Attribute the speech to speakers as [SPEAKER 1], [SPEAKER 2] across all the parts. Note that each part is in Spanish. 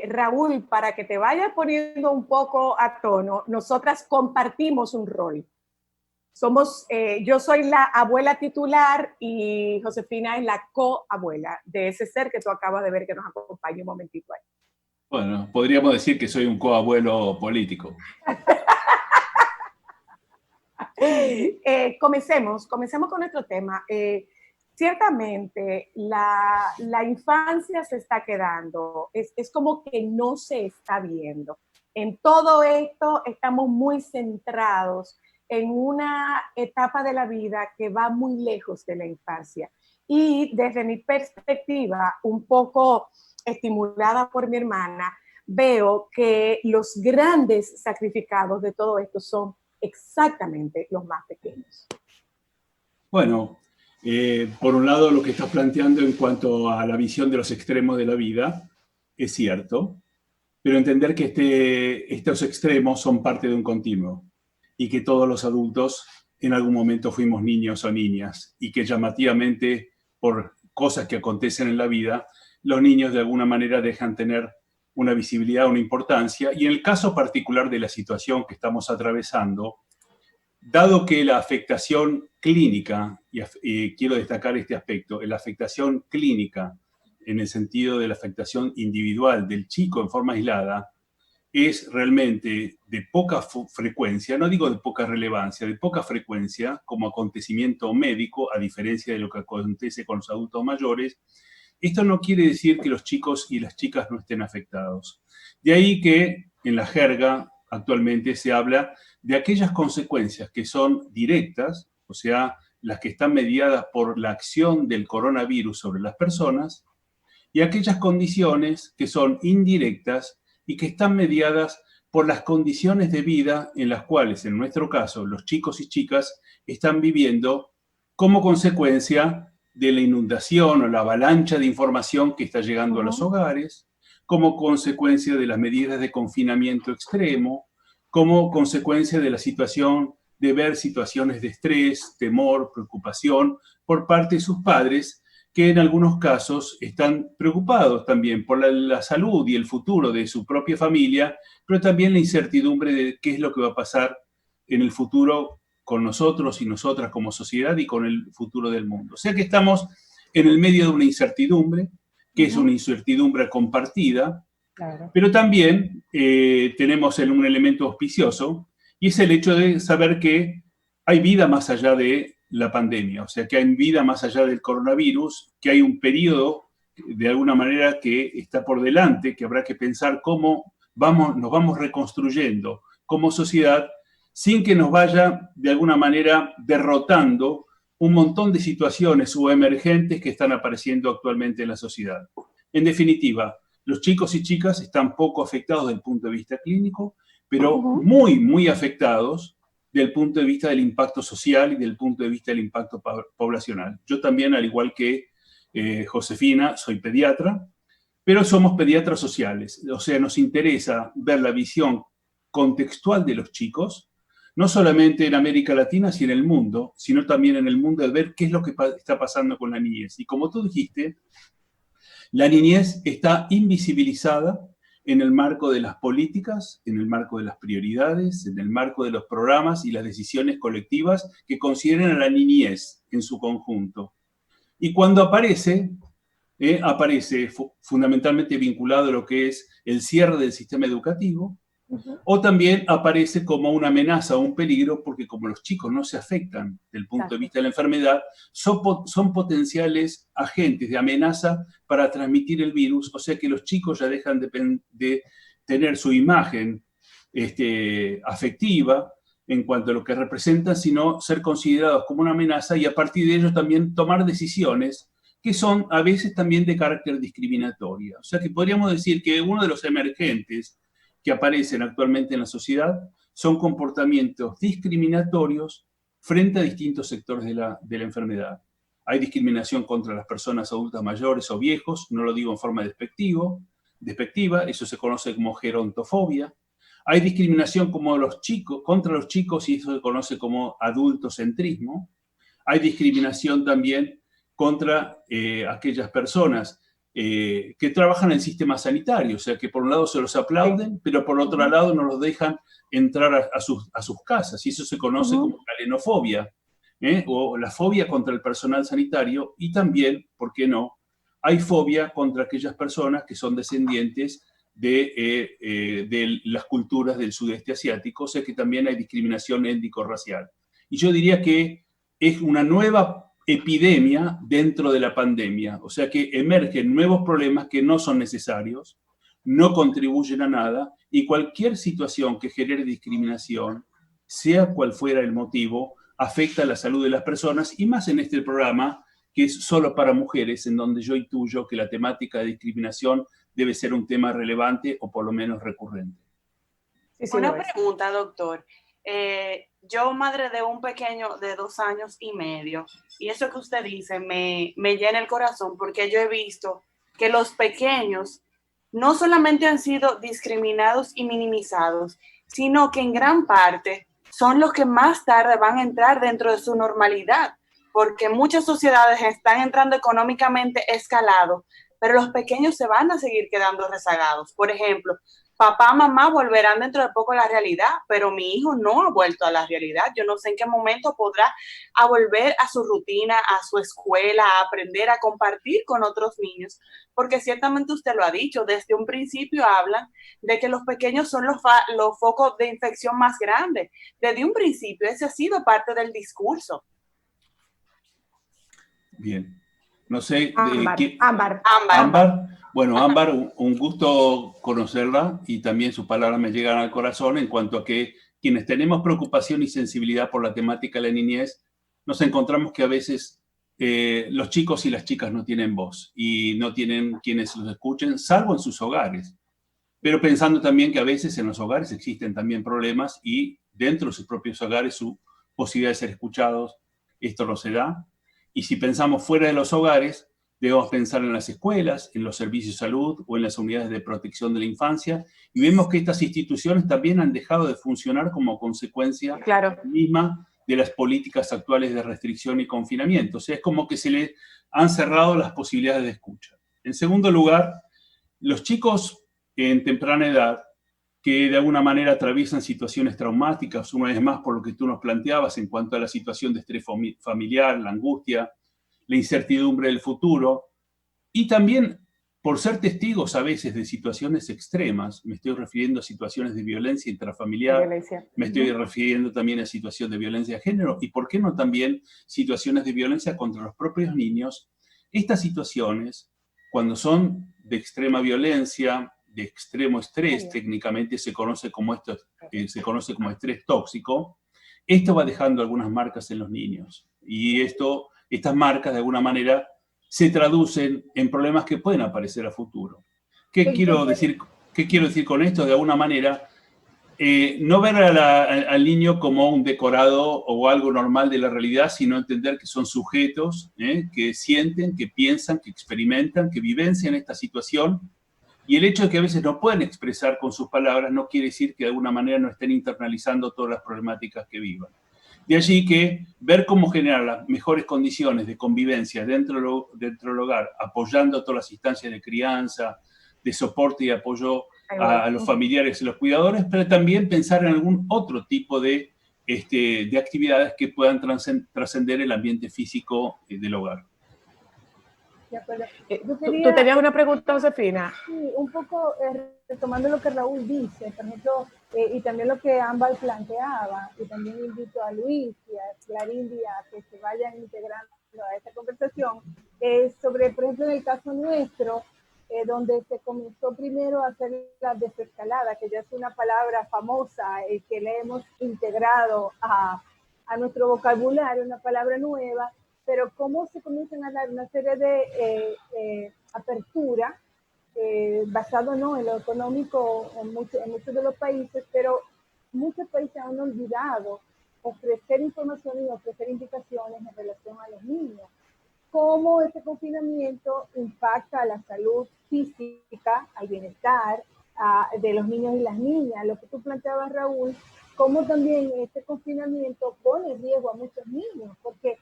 [SPEAKER 1] Raúl, para que te vayas poniendo un poco a tono, nosotras compartimos un rol. Yo soy la abuela titular y Josefina es la coabuela de ese ser que tú acabas de ver que nos acompaña un momentito ahí.
[SPEAKER 2] Bueno, podríamos decir que soy un coabuelo político.
[SPEAKER 1] Comencemos con nuestro tema. Ciertamente, la infancia se está quedando, es como que no se está viendo. En todo esto estamos muy centrados en una etapa de la vida que va muy lejos de la infancia. Y desde mi perspectiva, un poco estimulada por mi hermana, veo que los grandes sacrificados de todo esto son exactamente los más pequeños.
[SPEAKER 2] Bueno, por un lado lo que estás planteando en cuanto a la visión de los extremos de la vida es cierto, pero entender que estos extremos son parte de un continuo y que todos los adultos en algún momento fuimos niños o niñas y que llamativamente por cosas que acontecen en la vida, los niños de alguna manera dejan tener una visibilidad, una importancia, y en el caso particular de la situación que estamos atravesando, dado que la afectación clínica, y quiero destacar este aspecto, la afectación clínica en el sentido de la afectación individual del chico en forma aislada, es realmente de poca frecuencia, no digo de poca relevancia, de poca frecuencia como acontecimiento médico, a diferencia de lo que acontece con los adultos mayores. Esto no quiere decir que los chicos y las chicas no estén afectados. De ahí que en la jerga actualmente se habla de aquellas consecuencias que son directas, o sea, las que están mediadas por la acción del coronavirus sobre las personas, y aquellas condiciones que son indirectas y que están mediadas por las condiciones de vida en las cuales, en nuestro caso, los chicos y chicas están viviendo como consecuencia de la inundación o la avalancha de información que está llegando a los hogares, como consecuencia de las medidas de confinamiento extremo, como consecuencia de la situación de ver situaciones de estrés, temor, preocupación por parte de sus padres, que en algunos casos están preocupados también por la salud y el futuro de su propia familia, pero también la incertidumbre de qué es lo que va a pasar en el futuro con nosotros y nosotras como sociedad y con el futuro del mundo. O sea que estamos en el medio de una incertidumbre, que es una incertidumbre compartida, claro, pero también tenemos un elemento auspicioso, y es el hecho de saber que hay vida más allá de la pandemia, o sea, que hay vida más allá del coronavirus, que hay un periodo, de alguna manera, que está por delante, que habrá que pensar cómo nos vamos reconstruyendo como sociedad, sin que nos vaya, de alguna manera, derrotando un montón de situaciones o emergentes que están apareciendo actualmente en la sociedad. En definitiva, los chicos y chicas están poco afectados desde el punto de vista clínico, pero muy, muy afectados del punto de vista del impacto social y del punto de vista del impacto poblacional. Yo también, al igual que Josefina, soy pediatra, pero somos pediatras sociales. O sea, nos interesa ver la visión contextual de los chicos, no solamente en América Latina, sino en el mundo, sino también en el mundo, de ver qué es lo que está pasando con la niñez. Y como tú dijiste, la niñez está invisibilizada en el marco de las políticas, en el marco de las prioridades, en el marco de los programas y las decisiones colectivas que consideran a la niñez en su conjunto. Y cuando aparece fundamentalmente vinculado a lo que es el cierre del sistema educativo, o también aparece como una amenaza o un peligro, porque como los chicos no se afectan desde el punto de vista de la enfermedad, son potenciales agentes de amenaza para transmitir el virus, o sea que los chicos ya dejan de tener su imagen afectiva en cuanto a lo que representan, sino ser considerados como una amenaza y a partir de ello también tomar decisiones que son a veces también de carácter discriminatorio. O sea que podríamos decir que uno de los emergentes que aparecen actualmente en la sociedad son comportamientos discriminatorios frente a distintos sectores de la enfermedad. Hay discriminación contra las personas adultas mayores o viejos, no lo digo en forma despectiva, eso se conoce como gerontofobia. Hay discriminación contra los chicos y eso se conoce como adultocentrismo. Hay discriminación también contra aquellas personas que trabajan en el sistema sanitario, o sea que por un lado se los aplauden, pero por otro lado no los dejan entrar a sus casas, y eso se conoce como galenofobia, o la fobia contra el personal sanitario, y también, ¿por qué no?, hay fobia contra aquellas personas que son descendientes de las culturas del sudeste asiático, o sea que también hay discriminación étnico-racial. Y yo diría que es una nueva epidemia dentro de la pandemia, o sea que emergen nuevos problemas que no son necesarios, no contribuyen a nada, y cualquier situación que genere discriminación, sea cual fuera el motivo, afecta a la salud de las personas, y más en este programa que es solo para mujeres, en donde yo intuyo que la temática de discriminación debe ser un tema relevante o por lo menos recurrente.
[SPEAKER 3] Sí, sí, una pregunta, doctor. Yo, madre de un pequeño de 2 años y medio, y eso que usted dice me llena el corazón, porque yo he visto que los pequeños no solamente han sido discriminados y minimizados, sino que en gran parte son los que más tarde van a entrar dentro de su normalidad, porque muchas sociedades están entrando económicamente escalados, pero los pequeños se van a seguir quedando rezagados. Por ejemplo, papá, mamá volverán dentro de poco a la realidad, pero mi hijo no ha vuelto a la realidad. Yo no sé en qué momento podrá a volver a su rutina, a su escuela, a aprender a compartir con otros niños, porque ciertamente usted lo ha dicho, desde un principio hablan de que los pequeños son los focos de infección más grandes. Desde un principio ese ha sido parte del discurso.
[SPEAKER 2] Bien. No sé.
[SPEAKER 1] Ámbar.
[SPEAKER 2] Bueno, Ámbar, un gusto conocerla, y también sus palabras me llegan al corazón en cuanto a que quienes tenemos preocupación y sensibilidad por la temática de la niñez, nos encontramos que a veces los chicos y las chicas no tienen voz y no tienen quienes los escuchen, salvo en sus hogares. Pero pensando también que a veces en los hogares existen también problemas, y dentro de sus propios hogares su posibilidad de ser escuchados, esto no se da. Y si pensamos fuera de los hogares, debemos pensar en las escuelas, en los servicios de salud o en las unidades de protección de la infancia, y vemos que estas instituciones también han dejado de funcionar como consecuencia misma de las políticas actuales de restricción y confinamiento. O sea, es como que se le han cerrado las posibilidades de escucha. En segundo lugar, los chicos en temprana edad que de alguna manera atraviesan situaciones traumáticas, una vez más por lo que tú nos planteabas en cuanto a la situación de estrés familiar, la angustia, la incertidumbre del futuro, y también por ser testigos a veces de situaciones extremas. Me estoy refiriendo a situaciones de violencia intrafamiliar, me estoy refiriendo también a situaciones de violencia de género, y por qué no también situaciones de violencia contra los propios niños. Estas situaciones, cuando son de extrema violencia, de extremo estrés, técnicamente se conoce como estrés tóxico, esto va dejando algunas marcas en los niños, y estas marcas de alguna manera se traducen en problemas que pueden aparecer a futuro. ¿Qué quiero decir con esto? De alguna manera, no ver al niño como un decorado o algo normal de la realidad, sino entender que son sujetos que sienten, que piensan, que experimentan, que vivencian esta situación. Y el hecho de que a veces no pueden expresar con sus palabras no quiere decir que de alguna manera no estén internalizando todas las problemáticas que vivan. De allí que ver cómo generar las mejores condiciones de convivencia dentro del hogar, apoyando todas las instancias de crianza, de soporte y apoyo a los familiares y los cuidadores, pero también pensar en algún otro tipo de actividades que puedan trascender el ambiente físico del hogar.
[SPEAKER 1] ¿Tú tenías una pregunta, Josefina?
[SPEAKER 4] Sí, un poco retomando lo que Raúl dice, por ejemplo, y también lo que Ámbar planteaba, y también invito a Luis y a Clarindy a que se vayan integrando a esta conversación, sobre, por ejemplo, en el caso nuestro, donde se comenzó primero a hacer la desescalada, que ya es una palabra famosa que le hemos integrado a nuestro vocabulario, una palabra nueva, pero cómo se comienzan a dar una serie de apertura basado no en lo económico en muchos de los países, pero muchos países han olvidado ofrecer información y ofrecer indicaciones en relación a los niños. Cómo este confinamiento impacta a la salud física, al bienestar de los niños y las niñas. Lo que tú planteabas, Raúl, cómo también este confinamiento pone en riesgo a muchos niños, porque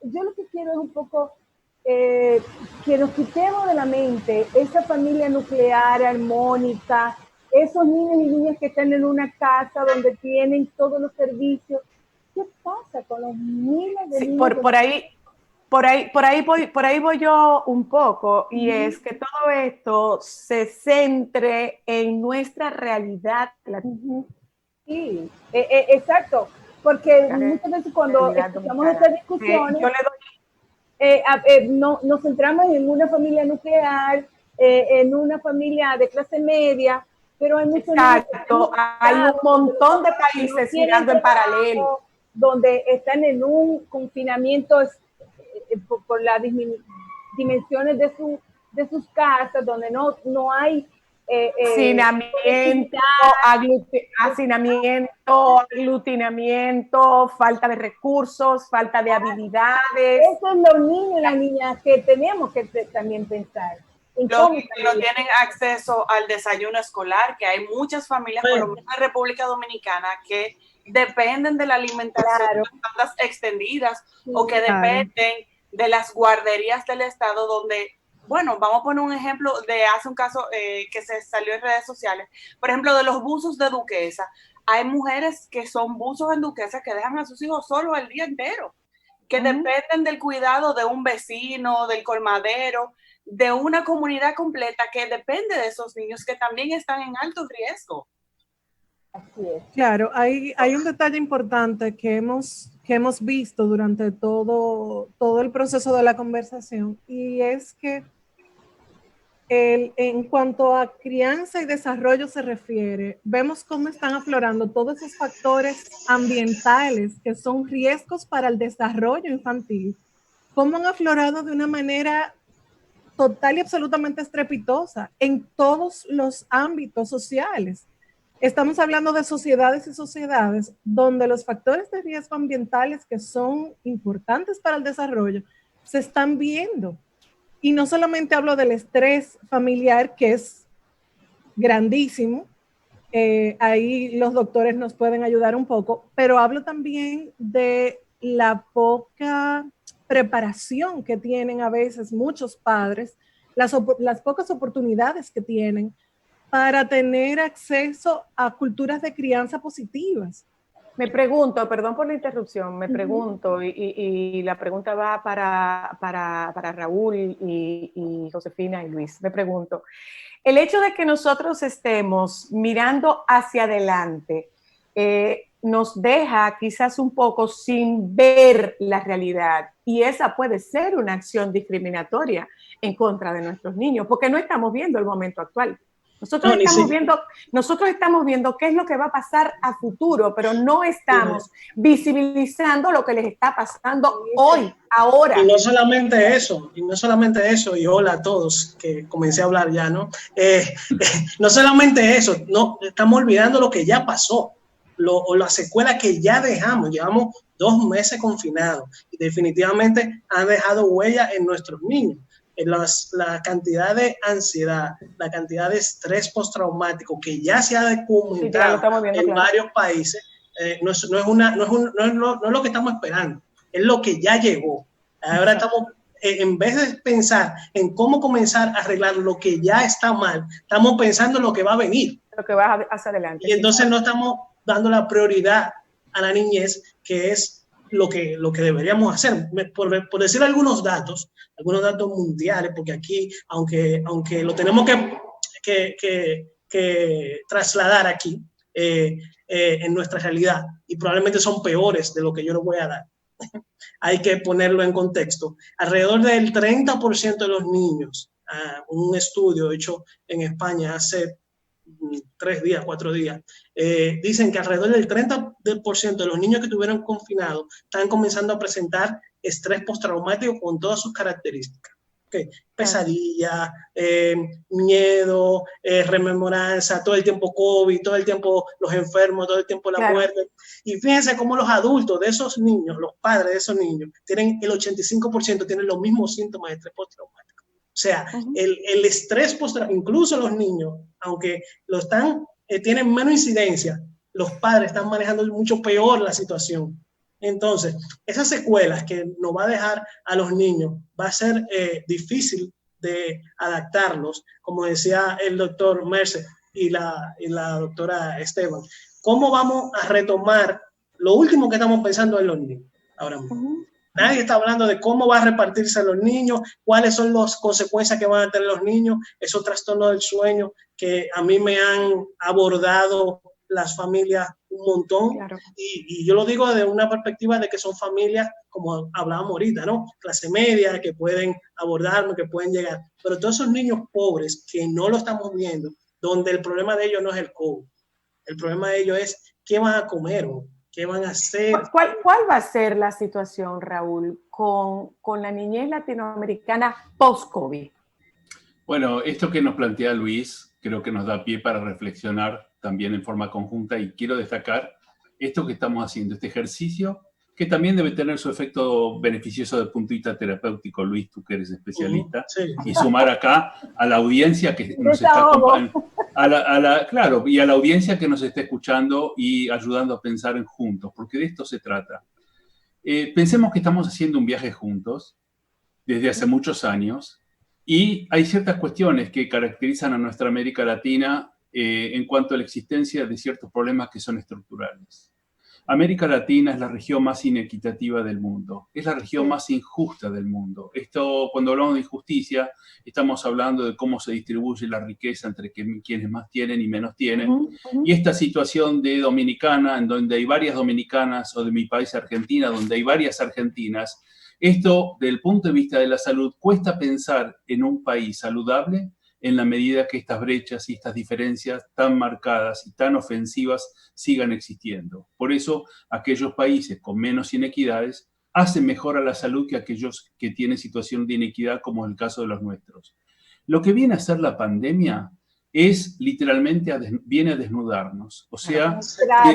[SPEAKER 4] yo lo que quiero es un poco que nos quitemos de la mente esa familia nuclear armónica, esos niños y niñas que están en una casa donde tienen todos los servicios. ¿Qué pasa con los miles de niños?
[SPEAKER 1] Por ahí voy yo un poco, y es que todo esto se centre en nuestra realidad.
[SPEAKER 4] Sí, exacto, porque muchas veces cuando escuchamos estas discusiones, nos centramos en una familia nuclear, en una familia de clase media, pero hay muchos
[SPEAKER 1] Exacto, hay un montón de países mirando en paralelo,
[SPEAKER 4] donde están en un confinamiento por las dimensiones de sus casas, donde no hay
[SPEAKER 1] hacinamiento, aglutinamiento, falta de recursos, falta de habilidades.
[SPEAKER 4] Eso es los niños y las niñas que tenemos que también pensar.
[SPEAKER 3] Los que no tienen acceso al desayuno escolar, que hay muchas familias, por lo menos en República Dominicana, que dependen de la alimentación de tandas extendidas, o que dependen de las guarderías del Estado, donde, bueno, vamos a poner un ejemplo de hace un caso que se salió en redes sociales, por ejemplo, de los buzos de Duquesa. Hay mujeres que son buzos en Duquesa que dejan a sus hijos solos el día entero, que dependen del cuidado de un vecino, del colmadero, de una comunidad completa que depende de esos niños que también están en alto riesgo.
[SPEAKER 4] Así es.
[SPEAKER 5] Claro, hay un detalle importante que hemos visto durante todo el proceso de la conversación, y es que en cuanto a crianza y desarrollo se refiere, vemos cómo están aflorando todos esos factores ambientales que son riesgos para el desarrollo infantil, cómo han aflorado de una manera total y absolutamente estrepitosa en todos los ámbitos sociales. Estamos hablando de sociedades y sociedades donde los factores de riesgo ambientales que son importantes para el desarrollo se están viendo. Y no solamente hablo del estrés familiar, que es grandísimo, ahí los doctores nos pueden ayudar un poco, pero hablo también de la poca preparación que tienen a veces muchos padres, las pocas oportunidades que tienen para tener acceso a culturas de crianza positivas.
[SPEAKER 1] Me pregunto, perdón por la interrupción, me pregunto, y la pregunta va para Raúl y Josefina y Luis. Me pregunto, el hecho de que nosotros estemos mirando hacia adelante nos deja quizás un poco sin ver la realidad, y esa puede ser una acción discriminatoria en contra de nuestros niños, porque no estamos viendo el momento actual. Nosotros estamos viendo qué es lo que va a pasar a futuro, pero no estamos visibilizando lo que les está pasando hoy, ahora.
[SPEAKER 6] Y no solamente eso, y hola a todos, que comencé a hablar ya, ¿no? No solamente eso, no, estamos olvidando lo que ya pasó, o la secuela que ya dejamos. Llevamos 2 meses confinados y definitivamente han dejado huella en nuestros niños. La cantidad de ansiedad, la cantidad de estrés postraumático que ya se ha documentado en varios países, no es lo que estamos esperando, es lo que ya llegó. Ahora estamos, en vez de pensar en cómo comenzar a arreglar lo que ya está mal, estamos pensando en lo que va a venir.
[SPEAKER 1] Lo que va hacia adelante.
[SPEAKER 6] Y entonces no estamos dando la prioridad a la niñez, que es lo que deberíamos hacer. Por decir algunos datos mundiales, porque aquí, aunque lo tenemos que trasladar aquí en nuestra realidad, y probablemente son peores de lo que yo les voy a dar, hay que ponerlo en contexto. Alrededor del 30% de los niños, un estudio hecho en España hace 4 días, dicen que alrededor del 30% de los niños que estuvieron confinados están comenzando a presentar estrés postraumático con todas sus características. Pesadilla, miedo, rememoranza, todo el tiempo COVID, todo el tiempo los enfermos, todo el tiempo la muerte. Y fíjense cómo los adultos de esos niños, los padres de esos niños, tienen el 85% tienen los mismos síntomas de estrés postraumático. O sea, el estrés postraumático, incluso los niños, aunque tienen menos incidencia, los padres están manejando mucho peor la situación. Entonces, esas secuelas que nos va a dejar a los niños va a ser difícil de adaptarlos, como decía el doctor Mercer y la doctora Esteban. ¿Cómo vamos a retomar lo último que estamos pensando en los niños ahora mismo? Nadie está hablando de cómo va a repartirse a los niños, cuáles son las consecuencias que van a tener los niños, esos trastornos del sueño que a mí me han abordado las familias un montón. Claro. Y yo lo digo desde una perspectiva de que son familias, como hablábamos ahorita, ¿no? Clase media, que pueden abordarme, que pueden llegar. Pero todos esos niños pobres que no lo estamos viendo, donde el problema de ellos no es el COVID, el problema de ellos es qué van a comer, ¿qué van a hacer?
[SPEAKER 1] ¿Cuál va a ser la situación, Raúl, con la niñez latinoamericana post-COVID?
[SPEAKER 2] Bueno, esto que nos plantea Luis creo que nos da pie para reflexionar también en forma conjunta, y quiero destacar esto que estamos haciendo, este ejercicio, que también debe tener su efecto beneficioso desde el punto de vista terapéutico, Luis, tú que eres especialista, sí. Y sumar acá a la audiencia que nos está acompañando, claro, y a la audiencia que nos está escuchando y ayudando a pensar en juntos, porque de esto se trata. Pensemos que estamos haciendo un viaje juntos desde hace muchos años, y hay ciertas cuestiones que caracterizan a nuestra América Latina en cuanto a la existencia de ciertos problemas que son estructurales. América Latina es la región más inequitativa del mundo, es la región más injusta del mundo. Esto, cuando hablamos de injusticia, estamos hablando de cómo se distribuye la riqueza entre quienes más tienen y menos tienen. Y esta situación de Dominicana, en donde hay varias dominicanas, o de mi país, Argentina, donde hay varias argentinas, esto, desde el punto de vista de la salud, cuesta pensar en un país saludable en la medida que estas brechas y estas diferencias tan marcadas y tan ofensivas sigan existiendo. Por eso, aquellos países con menos inequidades hacen mejor a la salud que aquellos que tienen situación de inequidad, como es el caso de los nuestros. Lo que viene a ser la pandemia es literalmente, viene a desnudarnos. O sea,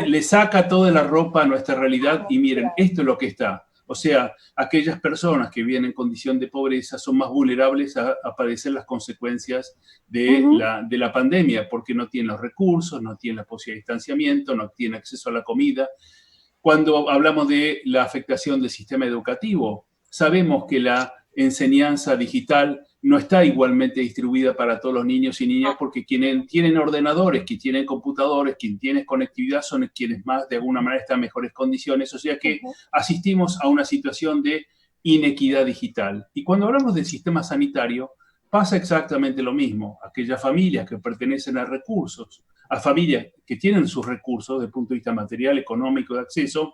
[SPEAKER 2] le saca toda la ropa a nuestra realidad y miren, esto es lo que está. O sea, aquellas personas que viven en condición de pobreza son más vulnerables a padecer las consecuencias de la pandemia, porque no tienen los recursos, no tienen la posibilidad de distanciamiento, no tienen acceso a la comida. Cuando hablamos de la afectación del sistema educativo, sabemos que la enseñanza digital no está igualmente distribuida para todos los niños y niñas, porque quienes tienen ordenadores, quienes tienen computadores, quienes tienen conectividad son quienes más de alguna manera están en mejores condiciones. O sea que asistimos a una situación de inequidad digital. Y cuando hablamos del sistema sanitario, pasa exactamente lo mismo. Aquellas familias que pertenecen a recursos, a familias que tienen sus recursos desde el punto de vista material, económico, de acceso,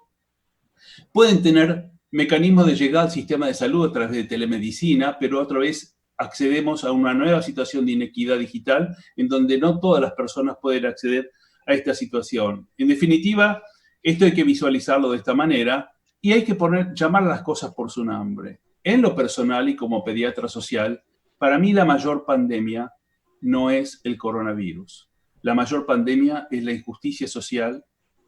[SPEAKER 2] pueden tener mecanismos de llegar al sistema de salud a través de telemedicina, pero otra vez accedemos a una nueva situación de inequidad digital en donde no todas las personas pueden acceder a esta situación. En definitiva, esto hay que visualizarlo de esta manera y hay que llamar las cosas por su nombre. En lo personal y como pediatra social, para mí la mayor pandemia no es el coronavirus. La mayor pandemia es la injusticia social,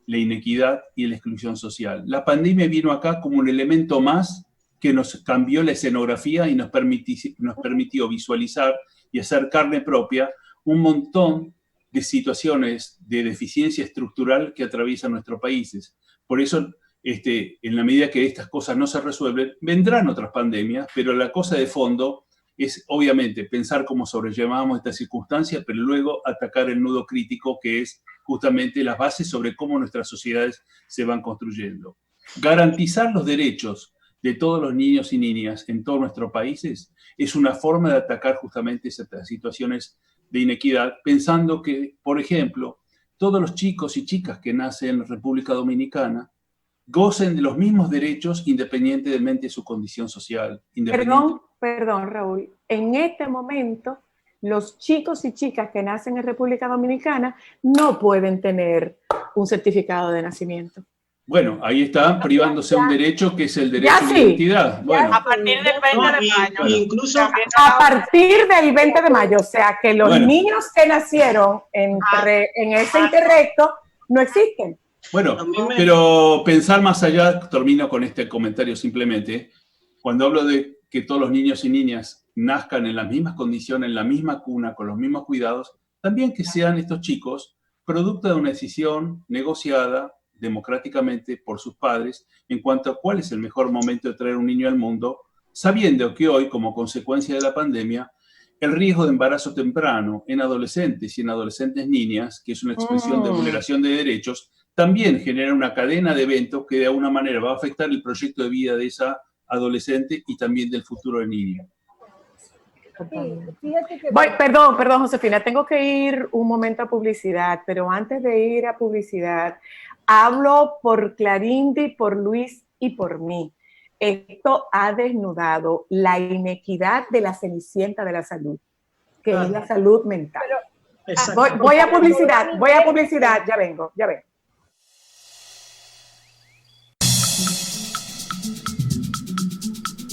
[SPEAKER 2] la inequidad y la exclusión social. La pandemia vino acá como un elemento más que nos cambió la escenografía y nos permitió visualizar y hacer carne propia un montón de situaciones de deficiencia estructural que atraviesan nuestros países. Por eso, en la medida que estas cosas no se resuelven, vendrán otras pandemias, pero la cosa de fondo es, obviamente, pensar cómo sobrellevamos estas circunstancias, pero luego atacar el nudo crítico, que es justamente las bases sobre cómo nuestras sociedades se van construyendo. Garantizar los derechos de todos los niños y niñas en todos nuestros países es una forma de atacar justamente esas situaciones de inequidad, pensando que, por ejemplo, todos los chicos y chicas que nacen en la República Dominicana gocen de los mismos derechos independientemente de su condición social.
[SPEAKER 1] Perdón, Raúl. En este momento, los chicos y chicas que nacen en República Dominicana no pueden tener un certificado de nacimiento.
[SPEAKER 2] Bueno, ahí está privándose un derecho que es el derecho a la identidad. Bueno.
[SPEAKER 3] A partir del 20 de mayo.
[SPEAKER 6] Incluso
[SPEAKER 1] a partir del 20 de mayo. O sea que los niños que nacieron en ese interrecto no existen.
[SPEAKER 2] Bueno, pero pensar más allá, termino con este comentario simplemente. Cuando hablo de que todos los niños y niñas nazcan en las mismas condiciones, en la misma cuna, con los mismos cuidados, también que sean estos chicos producto de una decisión negociada, democráticamente por sus padres en cuanto a cuál es el mejor momento de traer un niño al mundo, sabiendo que hoy, como consecuencia de la pandemia, el riesgo de embarazo temprano en adolescentes y en adolescentes niñas, que es una expresión de vulneración de derechos, también genera una cadena de eventos que de alguna manera va a afectar el proyecto de vida de esa adolescente y también del futuro del niño.
[SPEAKER 4] Sí, fíjate que
[SPEAKER 1] Perdón, Josefina, tengo que ir un momento a publicidad, pero antes de ir a publicidad, hablo por Clarindi, por Luis y por mí. Esto ha desnudado la inequidad de la cenicienta de la salud, que es la salud mental.
[SPEAKER 6] Exacto.
[SPEAKER 1] Voy a publicidad, ya vengo.